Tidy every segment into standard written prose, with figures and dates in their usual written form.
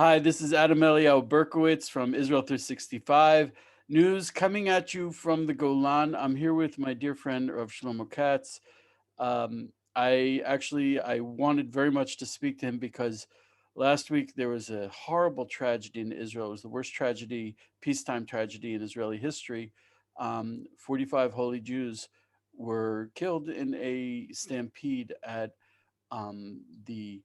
Hi, this is Adam Eliyahu Berkowitz from Israel 365 News, coming at you from the Golan. I'm here with my dear friend Rabbi Shlomo Katz. I wanted very much to speak to him because last week there was a horrible tragedy in Israel. It was the worst tragedy, peacetime tragedy in Israeli history. 45 holy Jews were killed in a stampede at the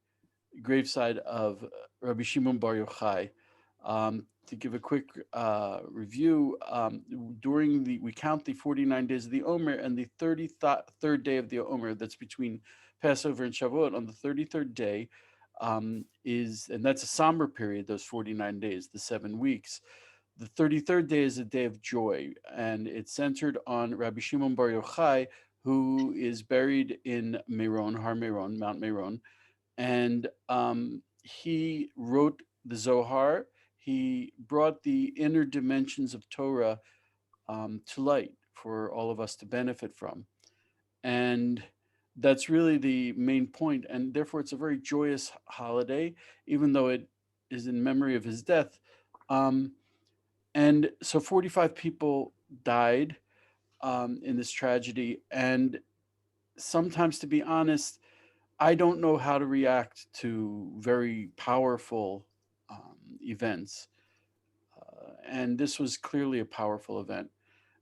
graveside of Rabbi Shimon Bar Yochai. To give a quick review, we count the 49 days of the Omer, and the 33rd day of the Omer, that's between Passover and Shavuot, on the 33rd day, and that's a somber period, those 49 days, the 7 weeks. The 33rd day is a day of joy, and it's centered on Rabbi Shimon Bar Yochai, who is buried in Meron, Har Meron, Mount Meron, and he wrote the Zohar. He brought the inner dimensions of Torah to light for all of us to benefit from. And that's really the main point. And therefore, it's a very joyous holiday, even though it is in memory of his death. And so 45 people died in this tragedy. And sometimes, to be honest, I don't know how to react to very powerful events. And this was clearly a powerful event.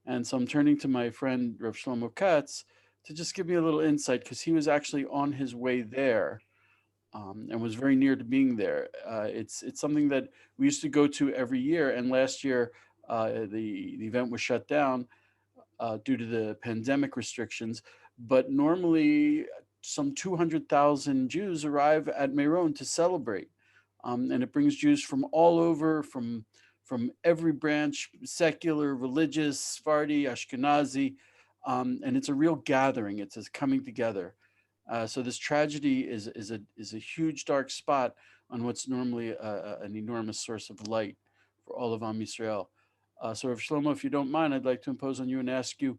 And so I'm turning to my friend Rabbi Shlomo Katz to just give me a little insight, because he was actually on his way there and was very near to being there. It's something that we used to go to every year, and last year the event was shut down due to the pandemic restrictions. But normally, some 200,000 Jews arrive at Meron to celebrate, and it brings Jews from all over, from every branch, secular, religious, Sephardi, Ashkenazi, and it's a real gathering. It's a coming together. So this tragedy is a huge dark spot on what's normally an enormous source of light for all of Am Yisrael. So, Rav Shlomo, if you don't mind, I'd like to impose on you and ask you,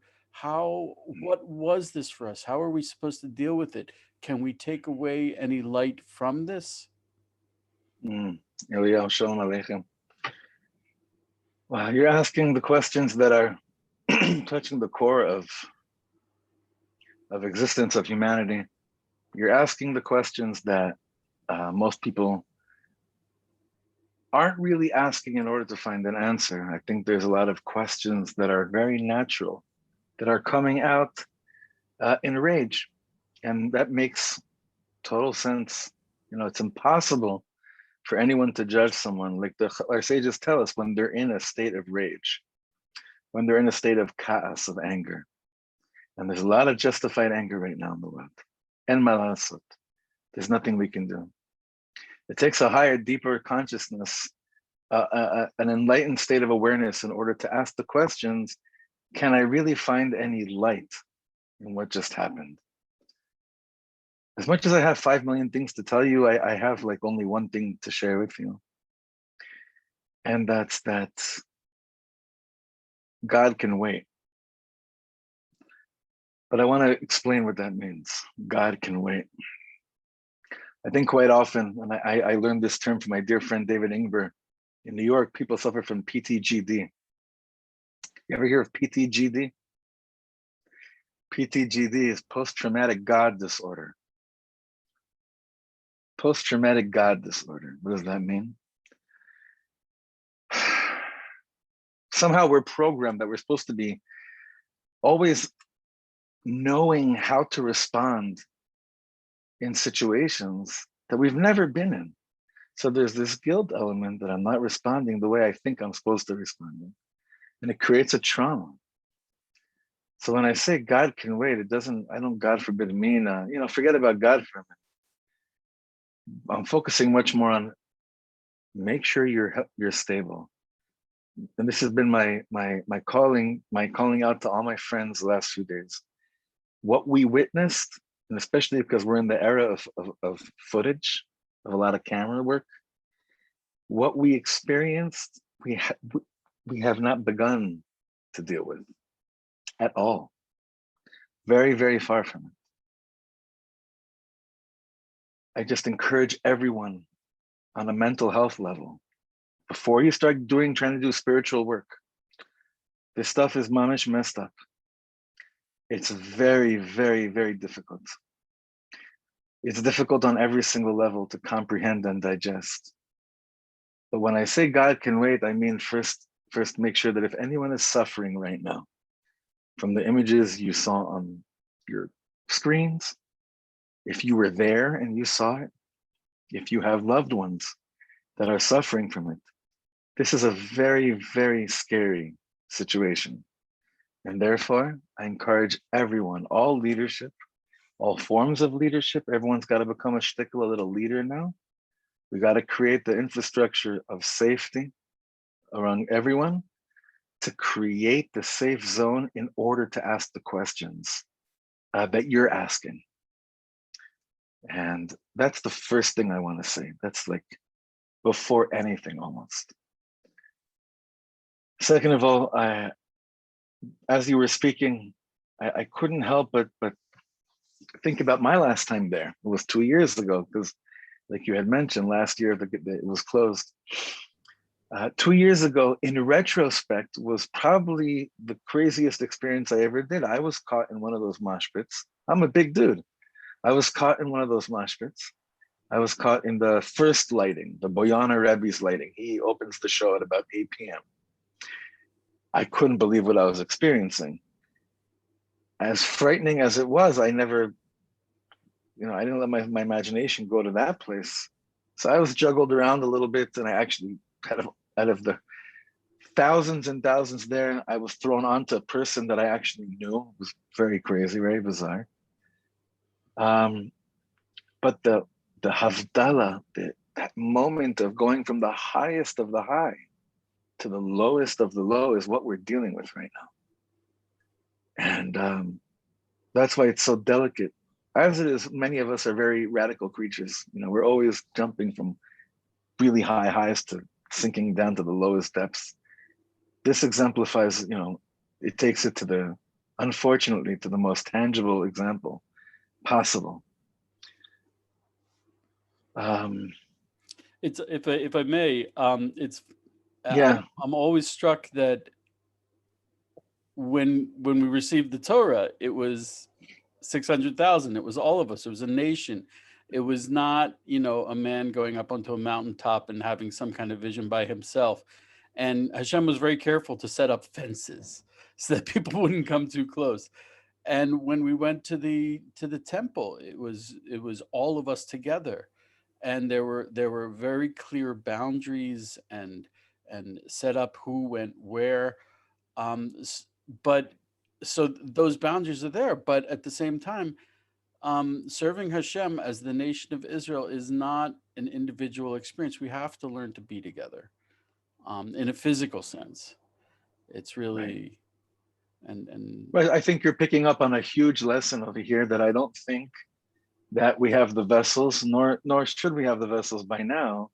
what was this for us? How are we supposed to deal with it? Can we take away any light from this? Eliyahu, Shalom Aleichem. Wow, you're asking the questions that are touching the core of existence of humanity. You're asking the questions that most people aren't really asking in order to find an answer. I think there's a lot of questions that are very natural, that are coming out in rage. And that makes total sense. You know, it's impossible for anyone to judge someone. Like our sages tell us, when they're in a state of rage, when they're in a state of chaos, of anger. And there's a lot of justified anger right now in the world. En malasot. There's nothing we can do. It takes a higher, deeper consciousness, an enlightened state of awareness in order to ask the questions, can I really find any light in what just happened? As much as I have 5 million things to tell you, I have like only one thing to share with you. And that's that God can wait. But I want to explain what that means. God can wait. I think quite often, and I learned this term from my dear friend David Ingber, in New York, people suffer from PTGD. You ever hear of PTGD? PTGD is post-traumatic God disorder. Post-traumatic God disorder. What does that mean? Somehow we're programmed that we're supposed to be always knowing how to respond in situations that we've never been in. So there's this guilt element that I'm not responding the way I think I'm supposed to respond. And it creates a trauma. So when I say God can wait, it doesn't, I don't, God forbid, mean, forget about God for a minute. I'm focusing much more on make sure you're stable. And this has been my calling out to all my friends the last few days. What we witnessed, and especially because we're in the era of footage, of a lot of camera work, what we experienced, we have not begun to deal with at all. Very, very far from it. I just encourage everyone on a mental health level, before you start trying to do spiritual work, this stuff is mamish messed up. It's very, very, very difficult. It's difficult on every single level to comprehend and digest. But when I say God can wait, I mean first make sure that if anyone is suffering right now from the images you saw on your screens, if you were there and you saw it, if you have loved ones that are suffering from it, this is a very, very scary situation. And therefore, I encourage everyone, all leadership, all forms of leadership, everyone's got to become a shtickle, a little leader now. We got to create the infrastructure of safety around everyone to create the safe zone in order to ask the questions that you're asking. And that's the first thing I want to say. That's like before anything almost. Second of all, as you were speaking, I couldn't help but think about my last time there. It was 2 years ago, because like you had mentioned, last year it was closed. 2 years ago, in retrospect, was probably the craziest experience I ever did. I was caught in one of those mosh pits. I'm a big dude. I was caught in one of those mosh pits. I was caught in the first lighting, the Boyana Rebbe's lighting. He opens the show at about 8 p.m. I couldn't believe what I was experiencing. As frightening as it was, I never, I didn't let my imagination go to that place. So I was juggled around a little bit, and I actually out of the thousands and thousands there, I was thrown onto a person that I actually knew. It was very crazy, very bizarre. But the havdalah, that moment of going from the highest of the high to the lowest of the low is what we're dealing with right now. And that's why it's so delicate. As it is, many of us are very radical creatures. We're always jumping from really high highs to sinking down to the lowest depths. This exemplifies, it takes it unfortunately, to the most tangible example possible. It's if I may, it's Yeah, I'm always struck that when we received the Torah, it was 600,000. It was all of us. It was a nation. It was not, a man going up onto a mountaintop and having some kind of vision by himself. And Hashem was very careful to set up fences so that people wouldn't come too close. And when we went to the temple, it was all of us together, and there were very clear boundaries and set up who went where. But so those boundaries are there, but at the same time, serving Hashem as the nation of Israel is not an individual experience. We have to learn to be together, in a physical sense. It's right. really and Well, I think you're picking up on a huge lesson over here that I don't think that we have the vessels, nor should we have the vessels by now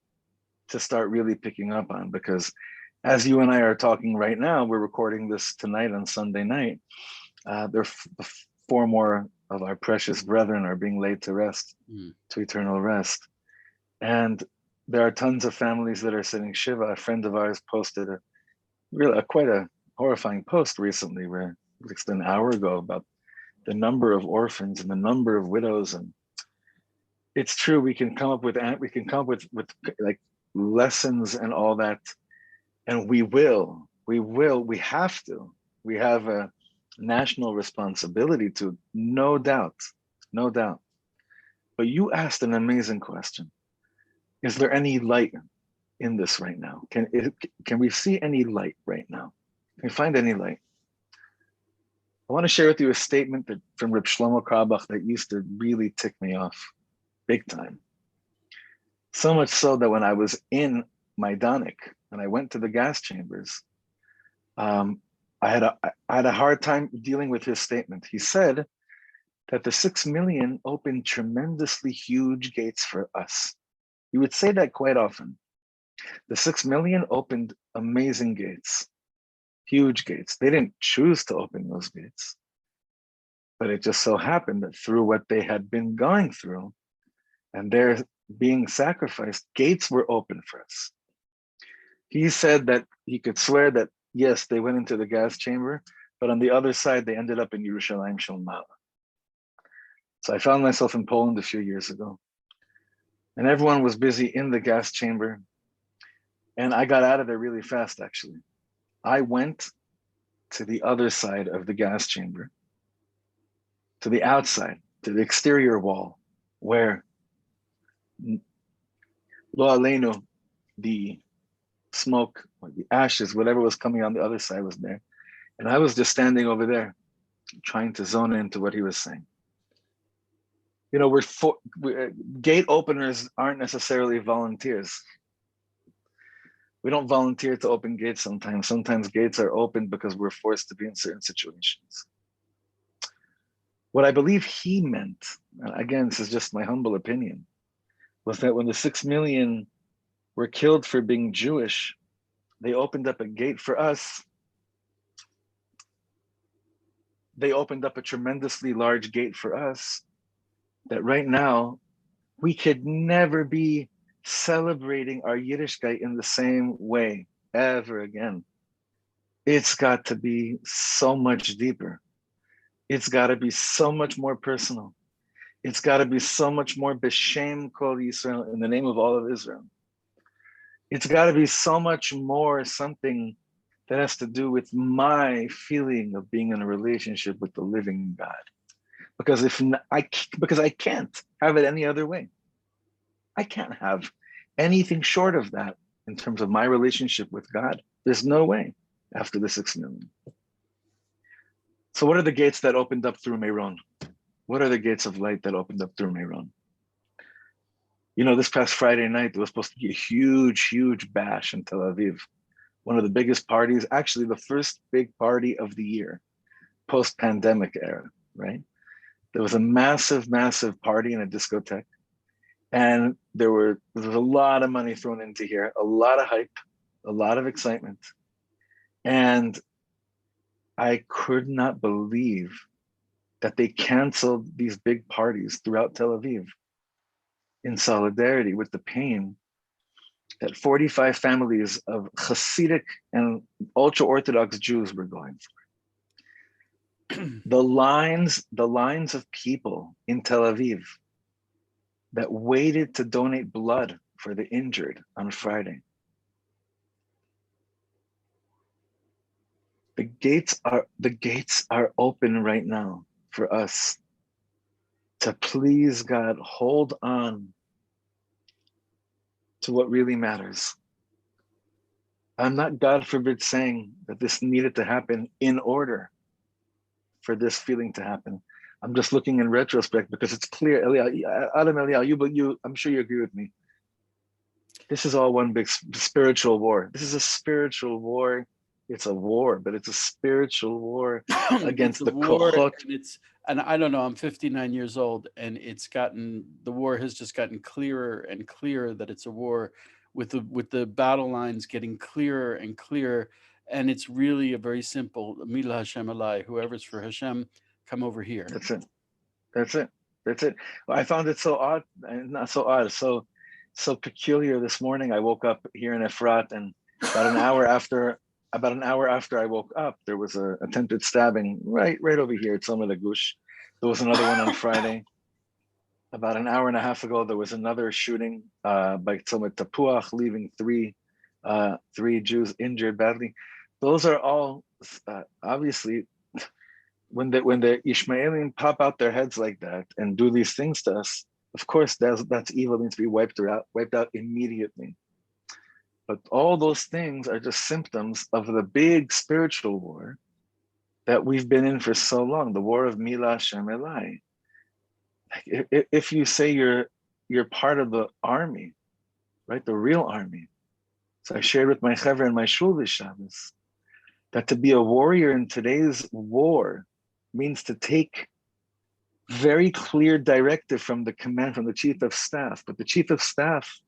to start really picking up on, because as you and I are talking right now, we're recording this tonight on Sunday night. There are 4 more of our precious brethren are being laid to rest, to eternal rest. And there are tons of families that are sitting Shiva. A friend of ours posted quite a horrifying post recently, where just an hour ago, about the number of orphans and the number of widows. And it's true, we can come up with like lessons and all that, and we have to. We have a national responsibility to, no doubt. But you asked an amazing question. Is there any light in this right now? Can we see any light right now? Can we find any light? I want to share with you a statement from Rabbi Shlomo Katz that used to really tick me off big time. So much so that when I was in Majdanek and I went to the gas chambers, I had a hard time dealing with his statement. He said that the 6 million opened tremendously huge gates for us. He would say that quite often. The 6 million opened amazing gates, huge gates. They didn't choose to open those gates, but it just so happened that through what they had been going through and their being sacrificed, gates were open for us. He said that he could swear that, yes, they went into the gas chamber, but on the other side, they ended up in Yerushalayim Shel Ma'ala. So I found myself in Poland a few years ago, and everyone was busy in the gas chamber. And I got out of there really fast, actually. I went to the other side of the gas chamber, to the outside, to the exterior wall, where Lo Aleinu, the smoke or the ashes, whatever was coming on the other side was there. And I was just standing over there trying to zone into what he was saying. You know, gate openers aren't necessarily volunteers. We don't volunteer to open gates sometimes. Sometimes gates are opened because we're forced to be in certain situations. What I believe he meant, again, this is just my humble opinion, was that when the 6 million were killed for being Jewish, they opened up a gate for us. They opened up a tremendously large gate for us that right now we could never be celebrating our Yiddishkeit in the same way ever again. It's got to be so much deeper. It's got to be so much more personal. It's got to be so much more b'shem kol Yisrael, in the name of all of Israel. It's got to be so much more something that has to do with my feeling of being in a relationship with the living God. Because because I can't have it any other way. I can't have anything short of that in terms of my relationship with God. There's no way after the 6 million. So what are the gates that opened up through Meron? What are the gates of light that opened up through Meron? You know, this past Friday night, there was supposed to be a huge, huge bash in Tel Aviv. One of the biggest parties, actually the first big party of the year, post-pandemic era, right? There was a massive, massive party in a discotheque. And there was a lot of money thrown into here, a lot of hype, a lot of excitement. And I could not believe that they canceled these big parties throughout Tel Aviv in solidarity with the pain that 45 families of Hasidic and ultra-Orthodox Jews were going through. The lines of people in Tel Aviv that waited to donate blood for the injured on Friday. The gates are open right now for us to please God, hold on to what really matters. I'm not, God forbid, saying that this needed to happen in order for this feeling to happen. I'm just looking in retrospect because it's clear, Adam Eliyahu, I'm sure you agree with me. This is all one big spiritual war. This is a spiritual war. It's a war, but it's a spiritual war against the kochot. And I don't know, I'm 59 years old, and the war has just gotten clearer and clearer that it's a war with the battle lines getting clearer and clearer. And it's really a very simple, Mila Hashem Alai, whoever's for Hashem, come over here. That's it. That's it. That's it. Well, I found it so odd, not so odd, so peculiar. This morning, I woke up here in Efrat, and about an hour after I woke up, there was an attempted stabbing right over here at Tzoma Gush. There was another one on Friday. About an hour and a half ago, there was another shooting by Tzoma Tapuach, leaving three Jews injured badly. Those are all obviously, when the Ishmaelim pop out their heads like that and do these things to us, of course that's evil, needs to be wiped out immediately. But all those things are just symptoms of the big spiritual war that we've been in for so long, the war of Mila Hashem Elai. If you say you're part of the army, right, the real army. So I shared with my chaver and my shul this Shabbos that to be a warrior in today's war means to take very clear directive from the command, from the chief of staff. But the chief of staff,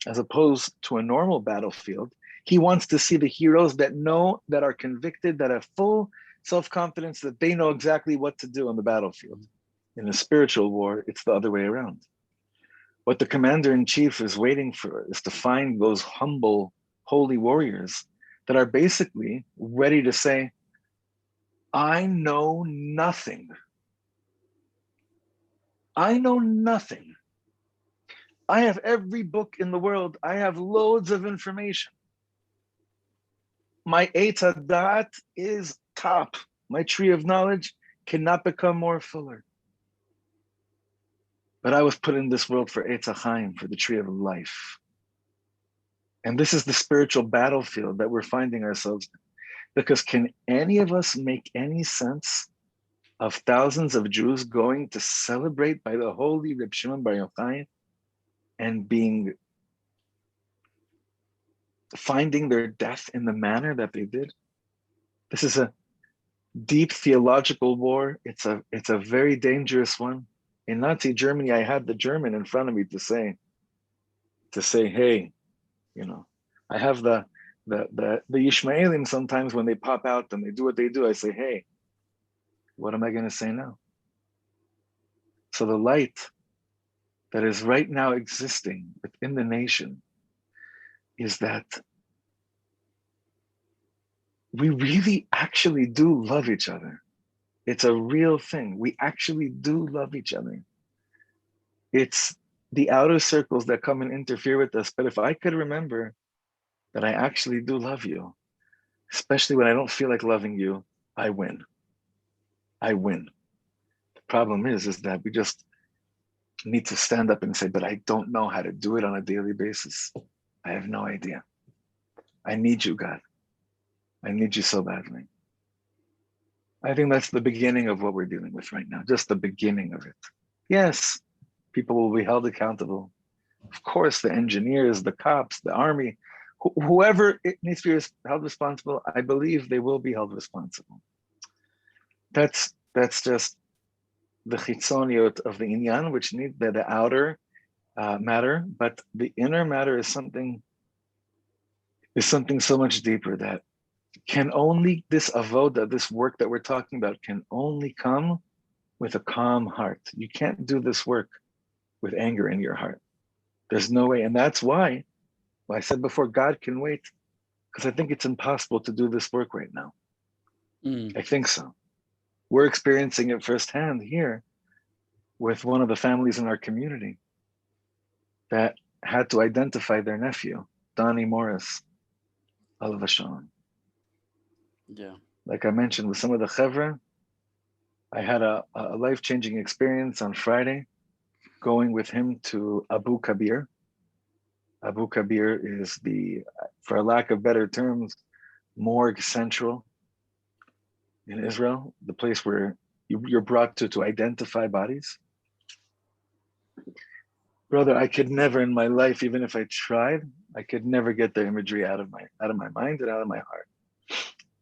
as opposed to a normal battlefield, he wants to see the heroes that know, that are convicted, that have full self-confidence, that they know exactly what to do on the battlefield. In a spiritual war, it's the other way around. What the commander in chief is waiting for is to find those humble, holy warriors that are basically ready to say, I know nothing. I know nothing. I have every book in the world. I have loads of information. My Eitz Hadat is top. My tree of knowledge cannot become more fuller. But I was put in this world for Eitz HaChaim, for the tree of life. And this is the spiritual battlefield that we're finding ourselves in. Because can any of us make any sense of thousands of Jews going to celebrate by the holy Reb Shimon Bar Yochai and finding their death in the manner that they did? This is a deep theological war. It's a very dangerous one. In Nazi Germany, I had the German in front of me to say, hey, you know, I have the Ishmaelim sometimes when they pop out and they do what they do, I say, hey, what am I going to say now? So the light that is right now existing within the nation is that we really actually do love each other. It's a real thing. We actually do love each other. It's the outer circles that come and interfere with us. But if I could remember that I actually do love you, especially when I don't feel like loving you, I win. I win. The problem is that we just need to stand up and say, but I don't know how to do it on a daily basis. I have no idea. I need you, God. I need you so badly. I think that's the beginning of what we're dealing with right now, just the beginning of it. Yes, people will be held accountable. Of course, the engineers, the cops, the army, whoever it needs to be held responsible, I believe they will be held responsible. That's just the chitzoniot of the inyan, which need the outer matter, but the inner matter is something so much deeper that can only, this avoda, this work that we're talking about, can only come with a calm heart. You can't do this work with anger in your heart. There's no way. And that's why I said before, God can wait, because I think it's impossible to do this work right now. Mm. I think so. We're experiencing it firsthand here with one of the families in our community that had to identify their nephew, Donnie Morris, alav hashalom. Yeah. Like I mentioned with some of the chevra, I had a life-changing experience on Friday going with him to Abu Kabir. Abu Kabir is for lack of better terms, morgue central in Israel, the place where you're brought to identify bodies. Brother, I could never in my life, even if I tried, I could never get the imagery out of my mind and out of my heart.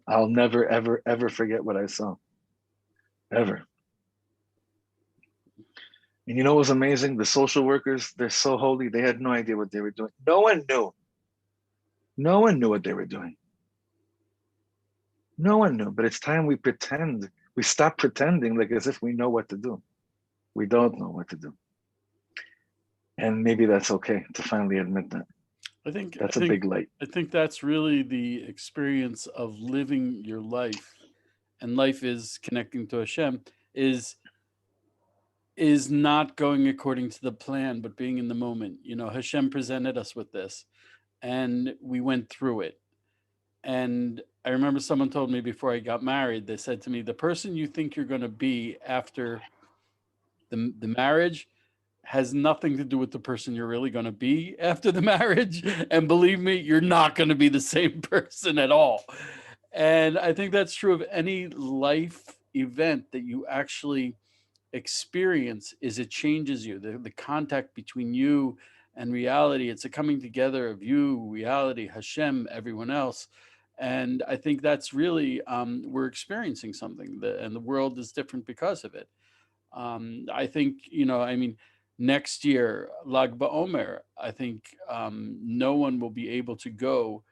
I'll never, ever, ever forget what I saw. Ever. And you know what was amazing? The social workers, they're so holy, they had no idea what they were doing. No one knew. No one knew what they were doing. No one knew. But it's time we pretend. We stop pretending like as if we know what to do. We don't know what to do. And maybe that's okay to finally admit that. I think I That's a think big light. I think that's really the experience of living your life, and life is connecting to Hashem, is is not going according to the plan, but being in the moment. You know, Hashem presented us with this, and we went through it. And I remember someone told me before I got married, they said to me, the person you think you're going to be after the marriage has nothing to do with the person you're really going to be after the marriage. And believe me, you're not going to be the same person at all. And I think that's true of any life event that you actually experience. Is it changes you, the contact between you and reality. It's a coming together of you, reality, Hashem, everyone else. And I think that's really, we're experiencing something, and the world is different because of it. I think, I mean, next year, Lag Ba Omer, I think no one will be able to go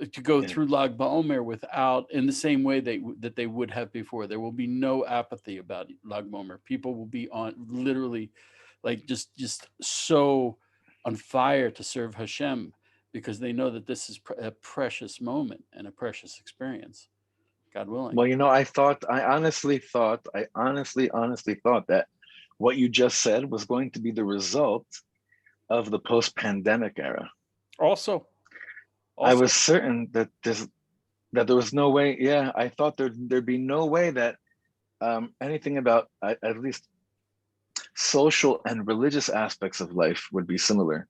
Yeah. through Lag Ba Omer without, in the same way that they would have before. There will be no apathy about Lag Ba Omer. People will be on literally like just so on fire to serve Hashem, because they know that this is a precious moment and a precious experience, God willing. Well, I honestly thought that what you just said was going to be the result of the post-pandemic era. Also, I also, was certain that there was no way. Yeah, I thought there'd be no way that anything about at least social and religious aspects of life would be similar,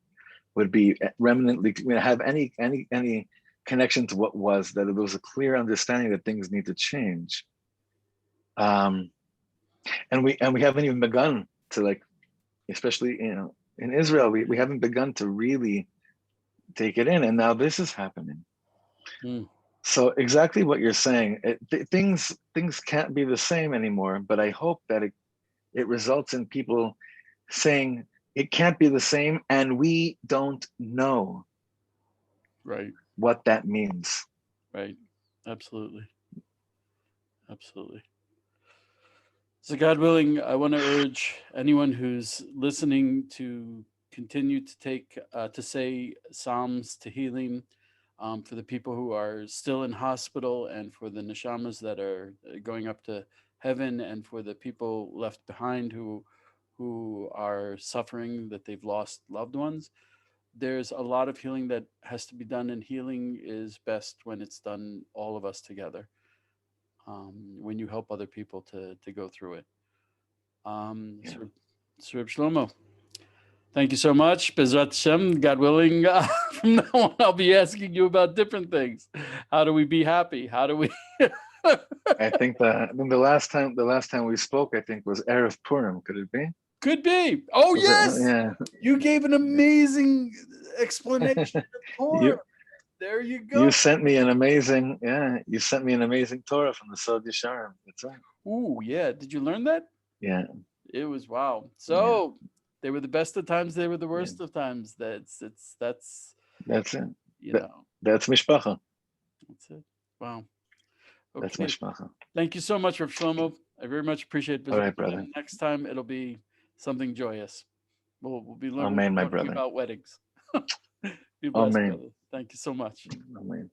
would be remnantly have any connection to what was, that there was a clear understanding that things need to change. Um, and we haven't even begun to, like, especially in Israel, we haven't begun to really take it in, and now this is happening. mm, So exactly what you're saying, things can't be the same anymore. But I hope that it results in people saying it can't be the same, and we don't know right, what that means. right, absolutely, absolutely. So, God willing, I want to urge anyone who's listening to continue to to say Psalms to healing, for the people who are still in hospital, and for the neshamas that are going up to heaven, and for the people left behind who are suffering that they've lost loved ones. There's a lot of healing that has to be done, and healing is best when it's done all of us together. When you help other people to go through it. Yeah. So Reb Shlomo, thank you so much. Bezrat Hashem, God willing, from now on, I'll be asking you about different things. How do we be happy? How do we? I think the last time we spoke, I think, was Erev Purim. Could it be? Could be. Oh, Was it? yes. Yeah. You gave an amazing explanation of Torah. you There you you go. sent me an amazing, yeah, you sent me an amazing Torah from the Sod Yesharim. That's right. Ooh, yeah. Did you learn that? Yeah, It was wow. yeah, So they were the best of times. They were the yeah. worst of times. That's That's it. you That, know that's mishpacha. that's it. Wow. That's Okay. mishpacha. Thank you so much, Rav Shlomo. I very much appreciate All visiting. right, brother. Next time it'll be something joyous. We'll be Amen, my learning brother. about weddings. Be blessed, Amen. brother. Thank you so much. Amen.